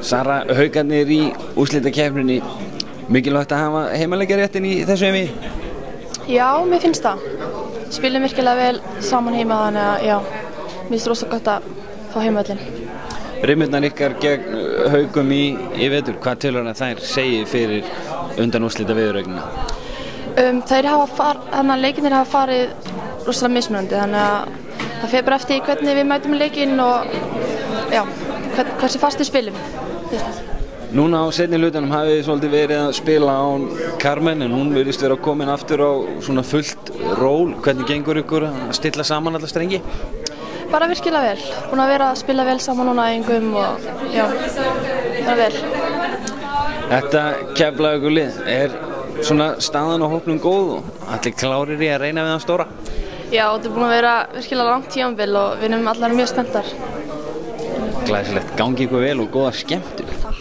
Sara, Haukarnir í úrslitakeppninni, mikilvægt að hafa heimaleikjaréttinn í þessu heimi? Já, mér finnst það. Spilum virkilega vel saman heima, þannig að já, mér finnst rosa gott að fá heimavöllinn. Rimurnar ykkar gegn Haukum í vetur, hvað telur að þær segi fyrir undanúrslita viðuregnina? Leikinir hafa farið rosalega mismunandi, þannig að það fer bara eftir hvernig við mætum leikinn og já, hversu fast við spilum. Núna á seinni hlutanum hafið þið svolítið verið að spila án Carmen, en hún virðist vera komin aftur á svona fullt ról. Hvernig gengur ykkur að stilla saman alla strengi? Bara virkilega vel. Búin að vera að spila vel saman núna æfingum og já, bara vel. Þetta Keflavíkurlið, er svona staðan á hópnum góð og allir klárir í að reyna við hann stóra? Já, þetta er búin að vera virkilega langt tímabil og við erum allar mjög spenntar. Glæsilegt, gangi ykkur vel og góða skemmtun. Takk.